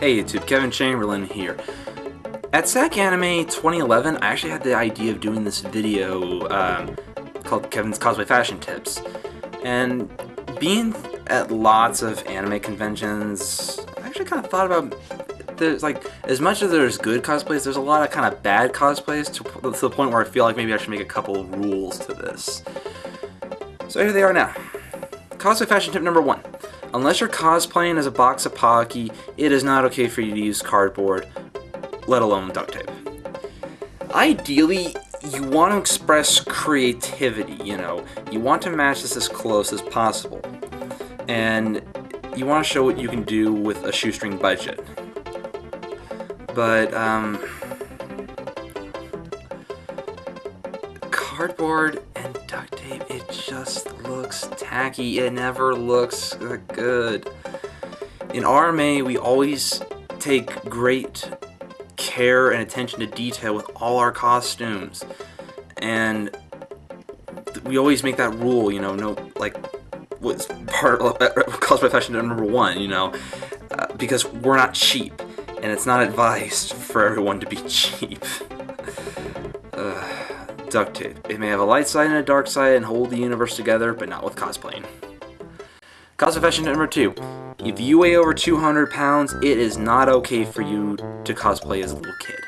Hey YouTube, KTChamberlain here. At sac-anime 2011, I actually had the idea of doing this video called Kevin's Cosplay Fashion Tips. And being at lots of anime conventions, I actually kind of thought about, there's like, as much as there's good cosplays, there's a lot of kind of bad cosplays to the point where I feel like maybe I should make a couple rules to this. So here they are now. Cosplay fashion tip number 1. Unless you're cosplaying as a box of Pocky, it is not okay for you to use cardboard, let alone duct tape. Ideally, you want to express creativity, you know. You want to match this as close as possible. And you want to show what you can do with a shoestring budget. But, cardboard and duct tape, it just looks tacky. It never looks good. In RMA, we always take great care and attention to detail with all our costumes, and we always make that rule, you know, no, like, what's part of cosplay fashion number 1, you know, because we're not cheap, and it's not advised for everyone to be cheap. Duct tape. It may have a light side and a dark side and hold the universe together, but not with cosplaying. Cosplay fashion number 2. If you weigh over 200 pounds, it is not okay for you to cosplay as a little kid.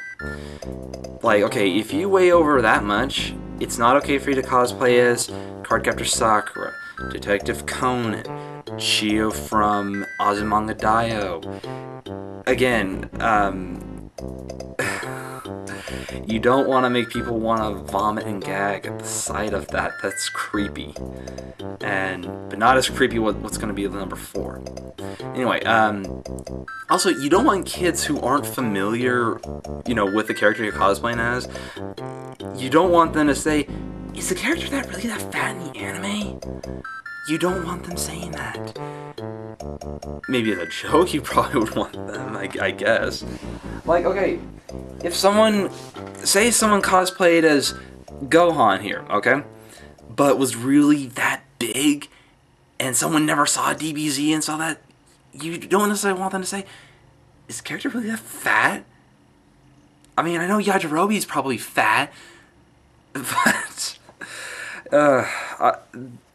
Like, okay, if you weigh over that much, it's not okay for you to cosplay as Cardcaptor Sakura, Detective Conan, Chio from Azumanga Daioh. Again, you don't want to make people want to vomit and gag at the sight of that. That's creepy. But not as creepy what's going to be the number 4. Anyway, also, you don't want kids who aren't familiar, you know, with the character you're cosplaying as. You don't want them to say, is the character really that fat in the anime? You don't want them saying that. Maybe as a joke, you probably would want them, I guess. Like, okay, if someone cosplayed as Gohan here, okay, but was really that big, and someone never saw DBZ and saw that, you don't necessarily want them to say, is the character really that fat? I mean, I know Yajirobe's probably fat, but,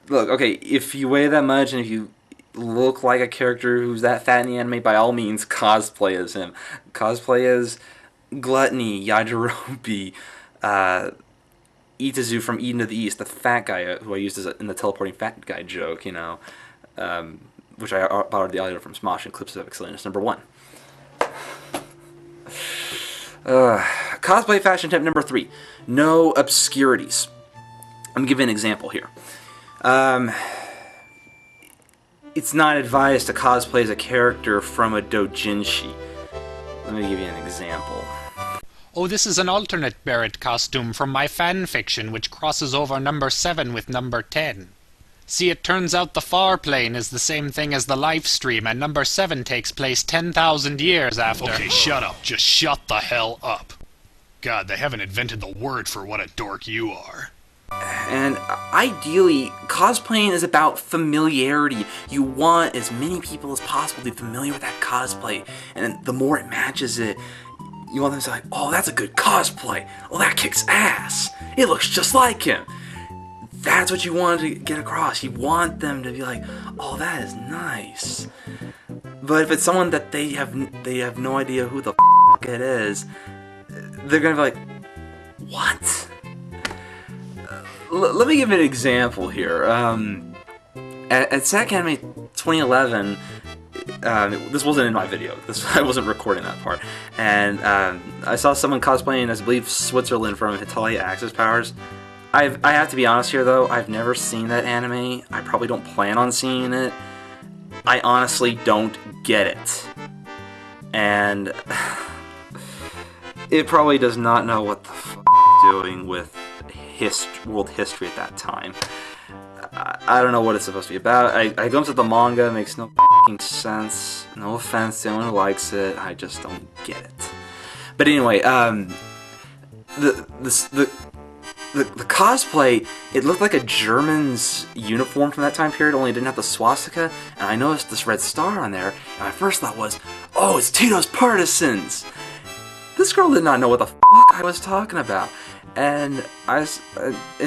look, okay, if you weigh that much and if you look like a character who's that fat in the anime, by all means, cosplay as him. Cosplay as Gluttony, Yajirobe, Itazu from Eden of the East, the fat guy who I used in the teleporting fat guy joke, you know, which I borrowed the audio from Smosh and Clips of Excellence number 1. Cosplay fashion tip number 3. No obscurities. I'm giving an example here. It's not advised to cosplay as a character from a doujinshi. Let me give you an example. Oh, this is an alternate Barrett costume from my fanfiction, which crosses over number 7 with number 10. See, it turns out the far plane is the same thing as the live stream, and number 7 takes place 10,000 years after. Okay, shut up. Just shut the hell up. God, they haven't invented the word for what a dork you are. And ideally, cosplaying is about familiarity. You want as many people as possible to be familiar with that cosplay, and the more it matches it, you want them to say, like, oh, that's a good cosplay. Oh, that kicks ass. It looks just like him. That's what you want to get across. You want them to be like, oh, that is nice. But if it's someone that they have no idea who the f it is, they're gonna be like, what? Let me give an example here. At sac-anime 2011, this wasn't in my video. I wasn't recording that part. And I saw someone cosplaying as, I believe, Switzerland from Hitalia Axis Powers. I have to be honest here, though. I've never seen that anime. I probably don't plan on seeing it. I honestly don't get it. And it probably does not know what the f*** it's doing with world history at that time. I don't know what it's supposed to be about. I glimpsed at the manga, it makes no f***ing sense. No offense to anyone who likes it, I just don't get it. But anyway, the cosplay, it looked like a German's uniform from that time period, only it didn't have the swastika, and I noticed this red star on there, and my first thought was, oh, it's Tito's Partisans! This girl did not know what the fuck I was talking about. And and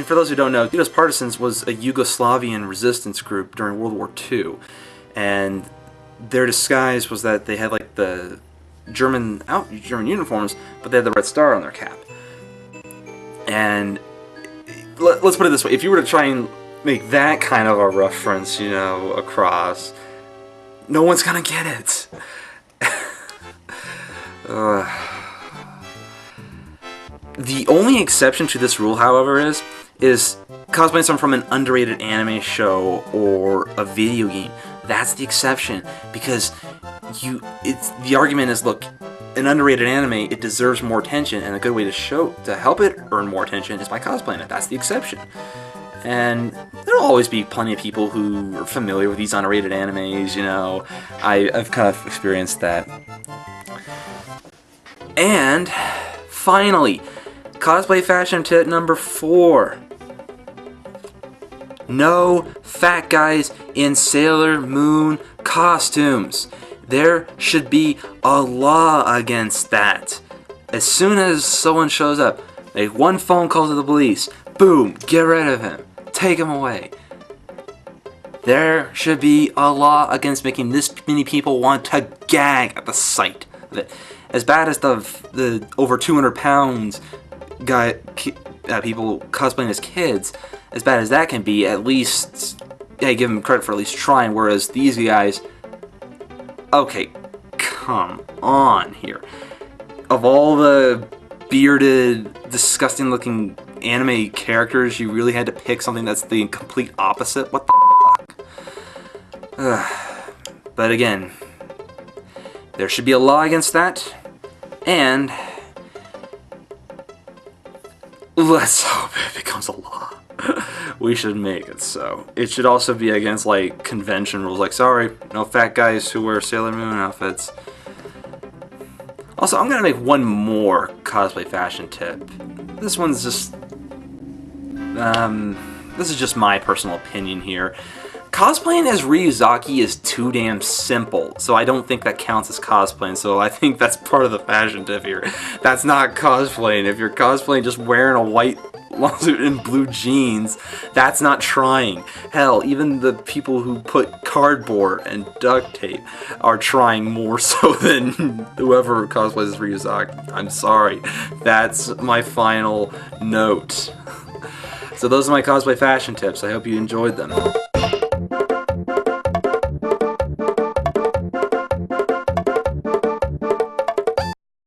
for those who don't know, Tito's Partisans was a Yugoslavian resistance group during World War II. And their disguise was that they had like the German uniforms, but they had the red star on their cap. And let's put it this way: if you were to try and make that kind of a reference, you know, across, no one's gonna get it. The only exception to this rule, however, is cosplaying someone from an underrated anime show or a video game. That's the exception, because the argument is, look, an underrated anime, it deserves more attention, and a good way to help it earn more attention is by cosplaying it. That's the exception. And there'll always be plenty of people who are familiar with these underrated animes, you know. I've kind of experienced that. And finally, cosplay fashion tip number 4. No fat guys in Sailor Moon costumes. There should be a law against that. As soon as someone shows up, make one phone call to the police. Boom, get rid of him. Take him away. There should be a law against making this many people want to gag at the sight of it. As bad as the over 200 pounds people cosplaying as kids, as bad as that can be, at least, hey, give them credit for at least trying, whereas these guys, okay, come on here. Of all the bearded, disgusting looking anime characters, you really had to pick something that's the complete opposite? What the fuck? But again, there should be a law against that, and let's hope it becomes a law. We should make it so. It should also be against, like, convention rules, like, sorry, no fat guys who wear Sailor Moon outfits. Also, I'm gonna make one more cosplay fashion tip. This one's just, this is just my personal opinion here. Cosplaying as Ryuzaki is too damn simple, so I don't think that counts as cosplaying, so I think that's part of the fashion tip here. That's not cosplaying. If you're cosplaying just wearing a white lawsuit and blue jeans, that's not trying. Hell, even the people who put cardboard and duct tape are trying more so than whoever cosplays as Ryuzaki. I'm sorry. That's my final note. So those are my cosplay fashion tips. I hope you enjoyed them.